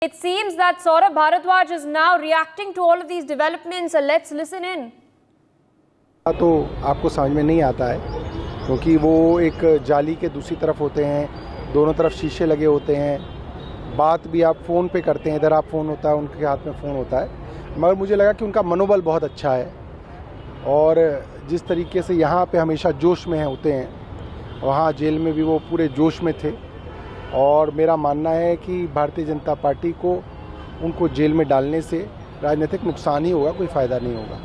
It seems that Saurabh Bharadwaj is now reacting to all of these developments. Let's listen in. तो आपको समझ में नहीं आता है क्योंकि वो एक जाली के दूसरी तरफ होते हैं, दोनों तरफ शीशे लगे होते हैं, बात भी आप फ़ोन पे करते हैं, इधर आप फ़ोन होता है, उनके हाथ में फ़ोन होता है। मगर मुझे लगा कि उनका मनोबल बहुत अच्छा है और जिस तरीके से यहाँ पे हमेशा जोश में होते हैं, वहाँ जेल में भी वो पूरे जोश में थे और मेरा मानना है कि भारतीय जनता पार्टी को उनको जेल में डालने से राजनीतिक नुकसान ही होगा, कोई फ़ायदा नहीं होगा।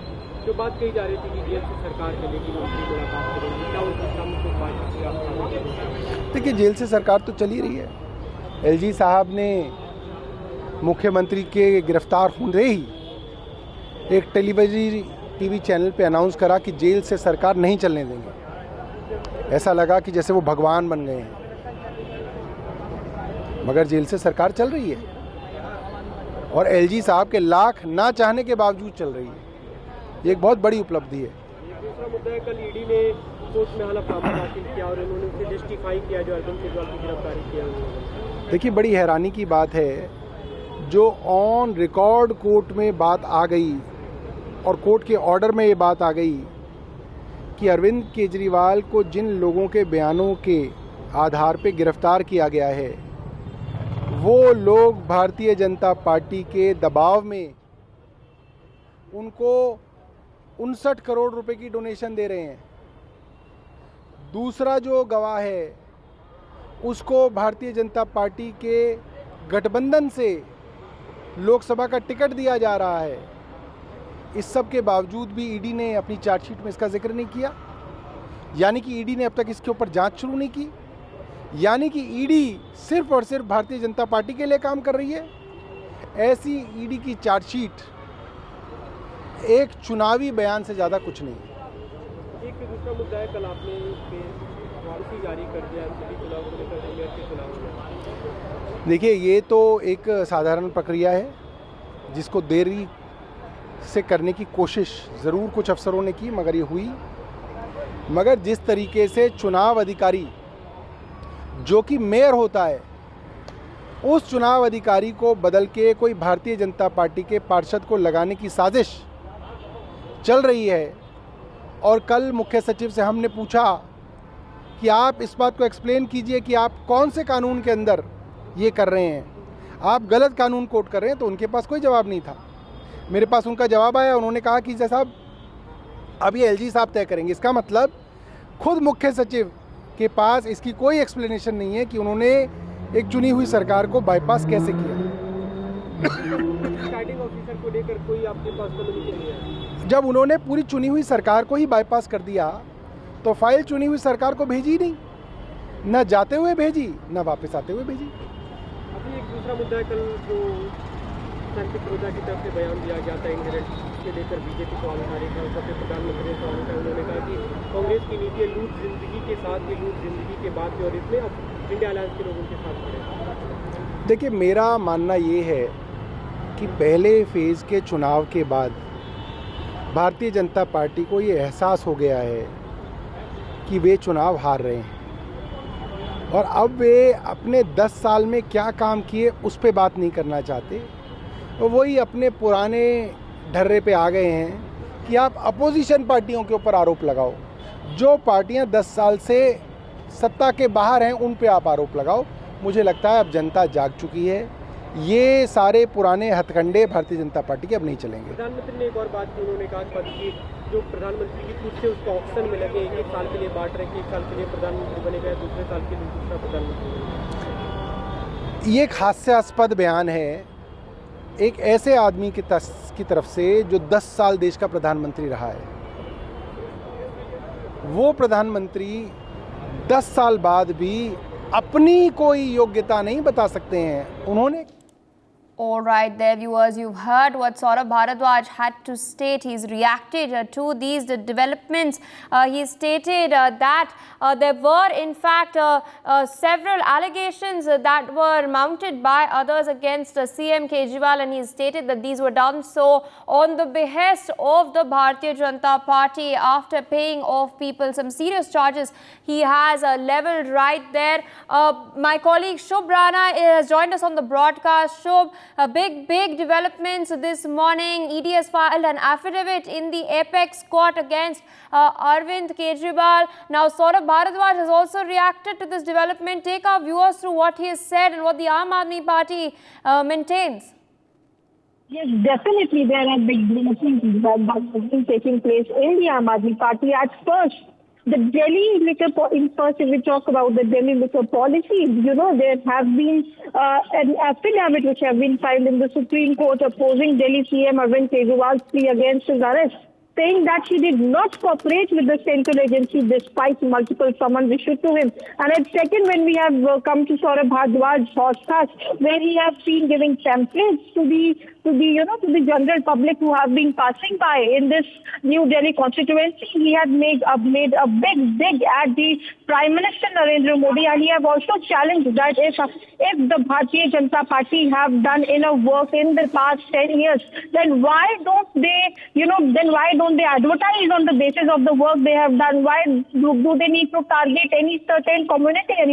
जो बात कही जा रही थी कि जेल से सरकार के लिए मुलाकात करेंगे, क्या उनके सामने कुछ बात? देखिए, जेल से सरकार तो चली रही है। एलजी साहब ने मुख्यमंत्री के गिरफ्तार होने ही एक टीवी चैनल पे अनाउंस करा कि जेल से सरकार नहीं चलने देंगे। ऐसा लगा कि जैसे वो भगवान बन गए हैं, मगर जेल से सरकार चल रही है और एलजी साहब के लाख ना चाहने के बावजूद चल रही है। ये एक बहुत बड़ी उपलब्धि है। दूसरा मुद्दा है, कल ईडी ने कोर्ट में हलफनामा दाखिल किया और उन्होंने उसे जस्टिफाई किया जो अरविंद केजरीवाल की गिरफ्तारी किया। देखिए, बड़ी हैरानी की बात है, जो ऑन रिकॉर्ड कोर्ट में बात आ गई और कोर्ट के ऑर्डर में ये बात आ गई कि अरविंद केजरीवाल को जिन लोगों के बयानों के आधार पे गिरफ्तार किया गया है, वो लोग भारतीय जनता पार्टी के दबाव में उनको 59 करोड़ रुपए की डोनेशन दे रहे हैं। दूसरा जो गवाह है, उसको भारतीय जनता पार्टी के गठबंधन से लोकसभा का टिकट दिया जा रहा है। इस सब के बावजूद भी ईडी ने अपनी चार्जशीट में इसका जिक्र नहीं किया, यानी कि ईडी ने अब तक इसके ऊपर जांच शुरू नहीं की, यानी कि ईडी सिर्फ और सिर्फ भारतीय जनता पार्टी के लिए काम कर रही है। ऐसी ईडी की चार्जशीट एक चुनावी बयान से ज़्यादा कुछ नहीं है। एक दूसरा मुद्दा है, कल आपने पॉलिसी जारी कर दिया चुनाव को लेकर, मेयर के चुनाव। देखिए, ये तो एक साधारण प्रक्रिया है जिसको देरी से करने की कोशिश ज़रूर कुछ अफसरों ने की, मगर ये हुई। मगर जिस तरीके से चुनाव अधिकारी जो कि मेयर होता है, उस चुनाव अधिकारी को बदल के कोई भारतीय जनता पार्टी के पार्षद को लगाने की साजिश चल रही है। और कल मुख्य सचिव से हमने पूछा कि आप इस बात को एक्सप्लेन कीजिए कि आप कौन से कानून के अंदर ये कर रहे हैं, आप गलत कानून कोट कर रहे हैं। तो उनके पास कोई जवाब नहीं था। मेरे पास उनका जवाब आया, उन्होंने कहा कि जैसा अब ये एलजी साहब तय करेंगे। इसका मतलब खुद मुख्य सचिव के पास इसकी कोई एक्सप्लेनेशन नहीं है कि उन्होंने एक चुनी हुई सरकार को बाईपास कैसे किया। स्टार्टिंग ऑफिसर को लेकर कोई आपके पास कम्युनिकेशन नहीं है? जब उन्होंने पूरी चुनी हुई सरकार को ही बाईपास कर दिया तो फाइल चुनी हुई सरकार को भेजी नहीं, न जाते हुए भेजी, न वापस आते हुए भेजी। अभी एक दूसरा मुद्दा है, कल जो संत प्रोजा की तरफ से बयान दिया गया था इनहेरेंट के लेकर, बीजेपी को आधारित था, उससे प्रधानमंत्री ने सवाल उठाया। उन्होंने कहा कि कांग्रेस की नीति है लूट जिंदगी के साथ, ये लूट जिंदगी के बाद और इसमें अब इंडिया अलायंस के लोगों के साथ खड़े। देखिए, मेरा मानना ये है कि पहले फेज़ के चुनाव के बाद भारतीय जनता पार्टी को ये एहसास हो गया है कि वे चुनाव हार रहे हैं और अब वे अपने 10 साल में क्या काम किए उस पे बात नहीं करना चाहते। तो वही अपने पुराने ढर्रे पे आ गए हैं कि आप अपोजिशन पार्टियों के ऊपर आरोप लगाओ। जो पार्टियां 10 साल से सत्ता के बाहर हैं, उन पे आप आरोप लगाओ। मुझे लगता है अब जनता जाग चुकी है। ये सारे पुराने हथकंडे भारतीय जनता पार्टी के अब नहीं चलेंगे। प्रधानमंत्री ने एक और बात की, उन्होंने कहा कि जो प्रधानमंत्री की कुर्सी उसको ऑप्शन में लगे, एक साल के लिए बांट रहे कि एक साल के लिए प्रधानमंत्री बनेगा, दूसरे साल के लिए दूसरा प्रधानमंत्री। ये एक हास्यास्पद बयान है एक ऐसे आदमी की तरफ से जो 10 साल देश का प्रधानमंत्री रहा है। वो प्रधानमंत्री 10 साल बाद भी अपनी कोई योग्यता नहीं बता सकते हैं। उन्होंने All right, there viewers, you've heard what Saurabh Bharadwaj had to state. He's reacted to these developments. He stated that there were in fact several allegations that were mounted by others against CM Kejriwal, and he stated that these were done so on the behest of the Bharatiya Janata Party after paying off people some serious charges he has leveled right there. My colleague Shubh Rana has joined us on the broadcast. Shubh, big developments this morning. ED has filed an affidavit in the apex court against Arvind Kejriwal. Now, Saurabh Bharadwaj has also reacted to this development. Take our viewers through what he has said and what the Aam Aadmi Party maintains. Yes, definitely there are big developments that have been taking place in the Aam Aadmi Party. At first, the Delhi liquor, first if we talk about the Delhi liquor policy, there have been an affidavit which have been filed in the Supreme Court opposing Delhi CM Arvind Kejriwal's plea against his arrest, saying that he did not cooperate with the central agency despite multiple summons issued to him. And at second, when we have come to Saurabh Bharadwaj's podcast, where he has been giving templates to the general public who have been passing by in this New Delhi constituency, he had made a big dig at the Prime Minister Narendra Modi, and he have also challenged that if the Bharatiya Janata Party have done enough work in the past 10 years, then why don't they advertise on the basis of the work they have done? Why do they need to target any certain community? And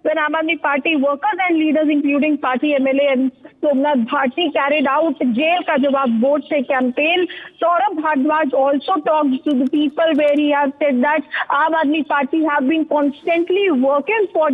when Aam Aadmi Party workers and leaders, including party MLA and Somnath Bharti, carried out Jail Ka Jawab Vote Se campaign, Saurabh Bharadwaj also talked to the people where he has said that Aam Aadmi Party have been constantly working for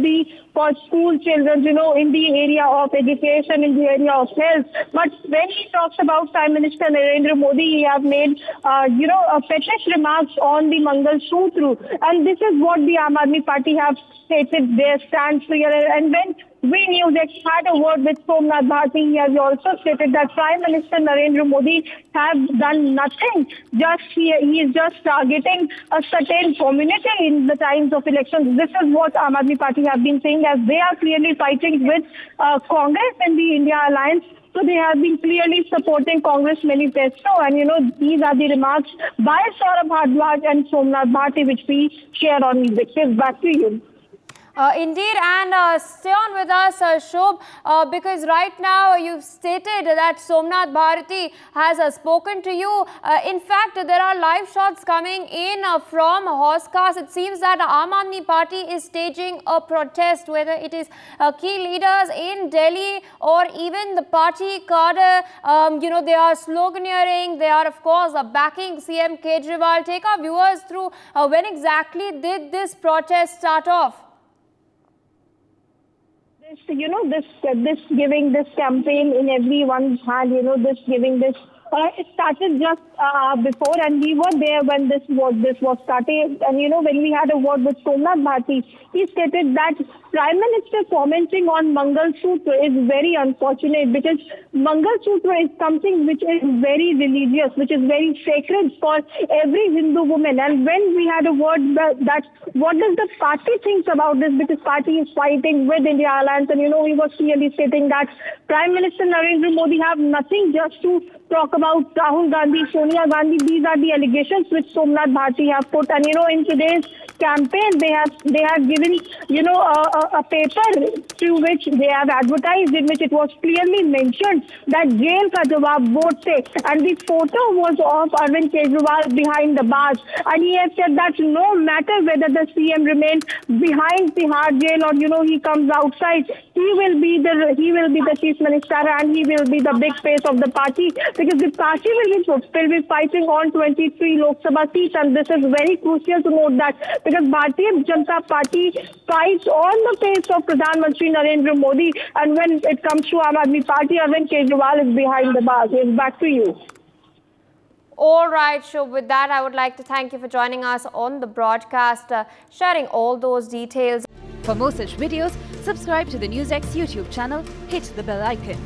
school children, in the area of education, in the area of health. But when he talks about Prime Minister Narendra Modi, he have made, a fetish remarks on the Mangal Sutra. And this is what the Aam Aadmi Party have stated their stance here. And when We News had a word with Somnath Bharti, he has also stated that Prime Minister Narendra Modi has done nothing. He is just targeting a certain community in the times of elections. This is what Aam Aadmi Party have been saying, as they are clearly fighting with Congress and the India Alliance. So they have been clearly supporting Congress manifesto, and these are the remarks by Saurabh Bharadwaj and Somnath Bharti, which we share on Invictus. Back to you. Indeed, and stay on with us, Shobh, because right now you've stated that Somnath Bharti has spoken to you. In fact, there are live shots coming in from Horse Cars. It seems that Aam Aadmi Party is staging a protest, whether it is key leaders in Delhi or even the party cadre. They are sloganeering. They are, of course, backing CM Kejriwal. Take our viewers through when exactly did this protest start off? This giving this campaign in everyone's hand, it started just before, and we were there when this was started. And when we had a word with Somnath Bharti, he stated that Prime Minister commenting on Mangal Sutra is very unfortunate, because Mangal Sutra is something which is very religious, which is very sacred for every Hindu woman. And when we had a word that what does the party think about this, because party is fighting with India Alliance, and he was clearly stating that Prime Minister Narendra Modi have nothing just to talk about Rahul Gandhi, Sonia Gandhi. These are the allegations which Somnath Bharti have put. And in today's campaign, they have given a paper through which they have advertised, in which it was clearly mentioned that Jail Ka Jawab Vote Se, and the photo was of Arvind Kejriwal behind the bars. And he has said that no matter whether the CM remains behind Tihar jail or he comes outside, he will be the chief minister, and he will be the big face of the party, because the party will be fighting on 23 Lok Sabha seats. And this is very crucial to note that, because Bharatiya Janata Party fights on the face of Pradhan Mantri Narendra Modi, and when it comes to Aam Aadmi Party, Arvind Kejriwal is behind the bars. Yes, back to you. All right, Shobh, with that, I would like to thank you for joining us on the broadcast, sharing all those details. For more such videos, subscribe to the NewsX YouTube channel, hit the bell icon.